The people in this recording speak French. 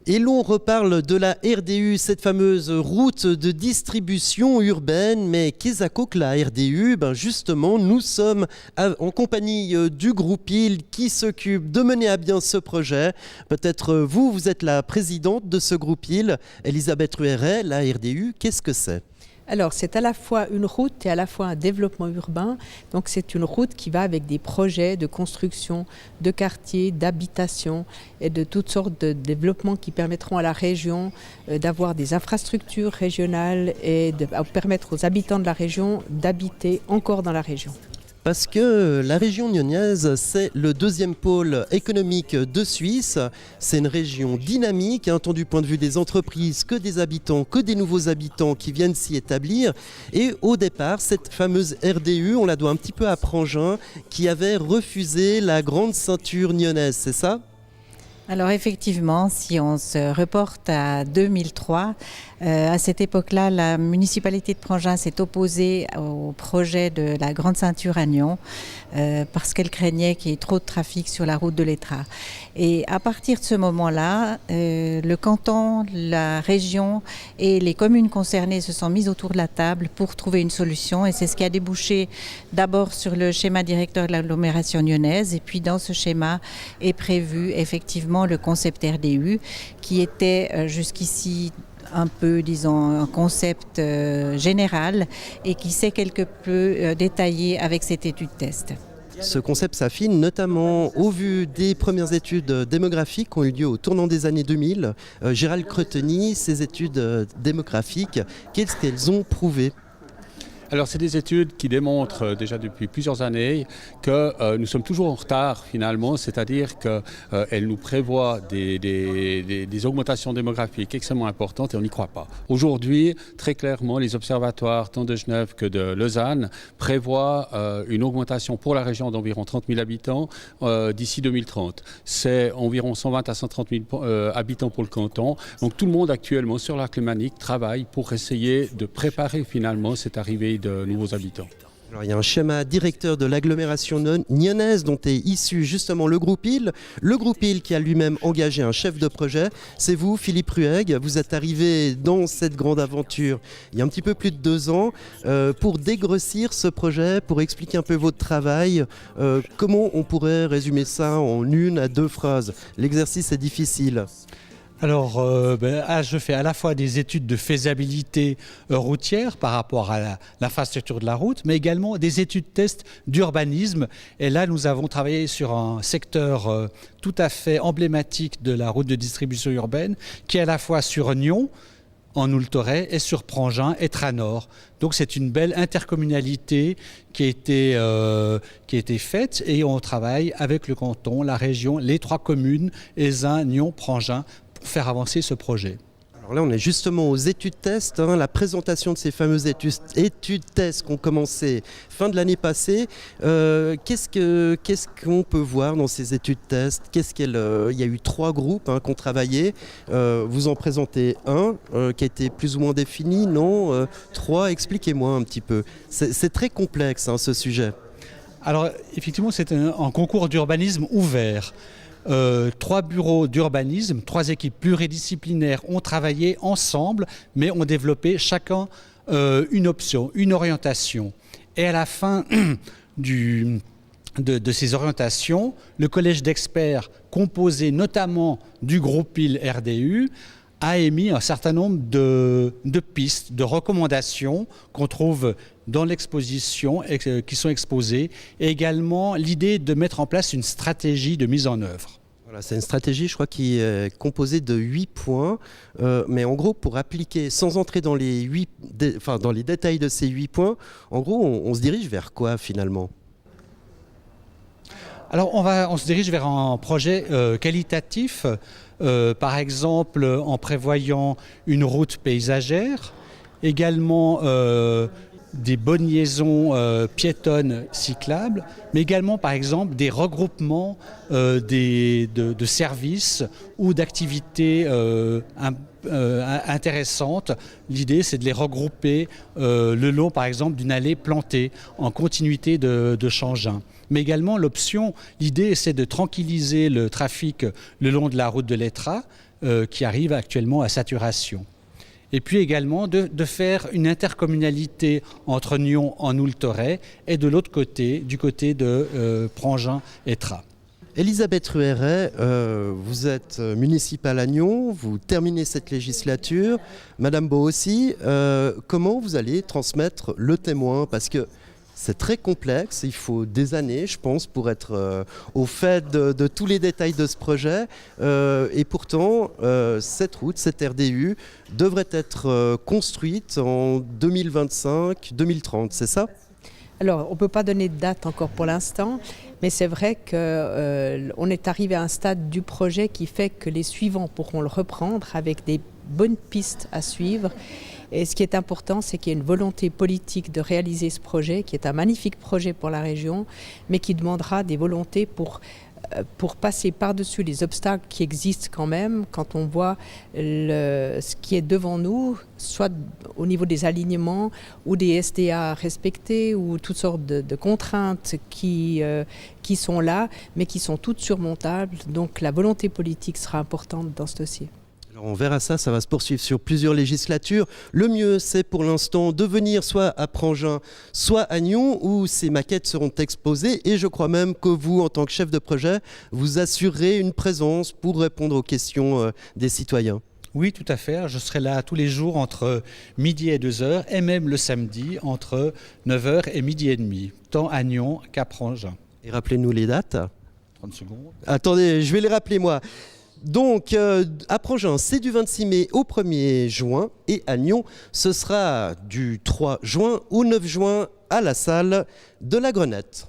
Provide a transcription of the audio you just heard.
Et l'on reparle de la RDU, cette fameuse route de distribution urbaine. Mais qu'est-ce que la RDU? Justement, nous sommes en compagnie du groupe IL qui s'occupe de mener à bien ce projet. Peut-être vous êtes la présidente de ce groupe IL. Elisabeth Ruéret, la RDU, qu'est-ce que c'est? Alors, c'est à la fois une route et à la fois un développement urbain. Donc, c'est une route qui va avec des projets de construction, de quartiers, d'habitation et de toutes sortes de développements qui permettront à la région d'avoir des infrastructures régionales et de permettre aux habitants de la région d'habiter encore dans la région. Parce que la région nyonnaise, c'est le deuxième pôle économique de Suisse. C'est une région dynamique, tant du point de vue des entreprises que des habitants, que des nouveaux habitants qui viennent s'y établir. Et au départ, cette fameuse RDU, on la doit un petit peu à Prangin, qui avait refusé la grande ceinture nyonnaise, c'est ça ? Alors effectivement, si on se reporte à 2003, à cette époque-là, la municipalité de Prangin s'est opposée au projet de la grande ceinture à Nyon parce qu'elle craignait qu'il y ait trop de trafic sur la route de l'Étrat. Et à partir de ce moment-là, le canton, la région et les communes concernées se sont mises autour de la table pour trouver une solution. Et c'est ce qui a débouché d'abord sur le schéma directeur de l'agglomération nyonnaise. Et puis dans ce schéma est prévu effectivement le concept RDU qui était jusqu'ici un peu, disons, un concept général et qui s'est quelque peu détaillé avec cette étude test. Ce concept s'affine notamment au vu des premières études démographiques qui ont eu lieu au tournant des années 2000. Gérald Creteny, ces études démographiques, qu'est-ce qu'elles ont prouvé ? Alors, c'est des études qui démontrent déjà depuis plusieurs années que nous sommes toujours en retard finalement, c'est-à-dire qu'elles nous prévoient des augmentations démographiques extrêmement importantes et on n'y croit pas. Aujourd'hui, très clairement, les observatoires tant de Genève que de Lausanne prévoient une augmentation pour la région d'environ 30 000 habitants d'ici 2030. C'est environ 120 à 130 000 habitants pour le canton. Donc tout le monde actuellement sur l'arc lémanique travaille pour essayer de préparer finalement cette arrivée de nouveaux habitants. Alors, il y a un schéma directeur de l'agglomération nyonnaise dont est issu justement le groupe IL. Le groupe IL qui a lui-même engagé un chef de projet. C'est vous, Philippe Rueg. Vous êtes arrivé dans cette grande aventure il y a un petit peu plus de 2 ans pour dégrossir ce projet, pour expliquer un peu votre travail. Comment on pourrait résumer ça en 1 à 2 phrases? L'exercice est difficile. Alors, je fais à la fois des études de faisabilité routière par rapport à l'infrastructure de la route, mais également des études test d'urbanisme. Et là, nous avons travaillé sur un secteur tout à fait emblématique de la route de distribution urbaine, qui est à la fois sur Nyon, en Oultoret, et sur Prangin et Tranor. Donc c'est une belle intercommunalité qui a été faite et on travaille avec le canton, la région, les 3 communes, Ézin, Nyon, Prangin, pour faire avancer ce projet. Alors là, on est justement aux études tests, la présentation de ces fameuses études tests qui ont commencé fin de l'année passée. Qu'est-ce qu'on peut voir dans ces études tests? Il y a eu 3 groupes qui ont travaillé. Vous en présentez un qui a été plus ou moins défini, non 3, expliquez-moi un petit peu. C'est très complexe ce sujet. Alors effectivement, c'est un concours d'urbanisme ouvert. 3 bureaux d'urbanisme, 3 équipes pluridisciplinaires ont travaillé ensemble, mais ont développé chacun une option, une orientation. Et à la fin de ces orientations, le collège d'experts, composé notamment du groupe IL RDU, a émis un certain nombre de pistes, de recommandations qu'on trouve dans l'exposition, qui sont exposées, et également l'idée de mettre en place une stratégie de mise en œuvre. Voilà, c'est une stratégie, je crois, qui est composée de 8 points. Mais en gros, pour appliquer, sans entrer dans les détails de ces 8 points, en gros, on se dirige vers quoi finalement ? Alors, on se dirige vers un projet qualitatif, par exemple en prévoyant une route paysagère, également des bonnes liaisons piétonnes cyclables, mais également par exemple des regroupements de services ou d'activités intéressantes. L'idée, c'est de les regrouper le long par exemple d'une allée plantée en continuité de Changin. Mais également l'idée c'est de tranquilliser le trafic le long de la route de l'Étrat, qui arrive actuellement à saturation. Et puis également de faire une intercommunalité entre Nyon en Oultoret et de l'autre côté, du côté de Prangin et Tra. Elisabeth Ruéret, vous êtes municipale à Nyon, vous terminez cette législature. Madame Beau aussi, comment vous allez transmettre le témoin? Parce que c'est très complexe, il faut des années, je pense, pour être au fait de tous les détails de ce projet. Et pourtant, cette route, cette RDU, devrait être construite en 2025-2030, c'est ça ? Alors, on ne peut pas donner de date encore pour l'instant, mais c'est vrai qu'on est arrivé à un stade du projet qui fait que les suivants pourront le reprendre avec des bonnes pistes à suivre. Et ce qui est important, c'est qu'il y ait une volonté politique de réaliser ce projet, qui est un magnifique projet pour la région, mais qui demandera des volontés pour passer par-dessus les obstacles qui existent quand même, quand on voit ce qui est devant nous, soit au niveau des alignements ou des SDA respectés ou toutes sortes de contraintes qui sont là, mais qui sont toutes surmontables. Donc la volonté politique sera importante dans ce dossier. Alors on verra ça, ça va se poursuivre sur plusieurs législatures. Le mieux, c'est pour l'instant de venir soit à Prangin, soit à Nyon, où ces maquettes seront exposées. Et je crois même que vous, en tant que chef de projet, vous assurerez une présence pour répondre aux questions des citoyens. Oui, tout à fait. Je serai là tous les jours entre midi et 2h, et même le samedi entre 9h et midi et demi, tant à Nyon qu'à Prangin. Et rappelez-nous les dates. 30 secondes. Attendez, je vais les rappeler moi. Donc, à Prangin, c'est du 26 mai au 1er juin et à Nyon, ce sera du 3 juin au 9 juin à la salle de la Grenette.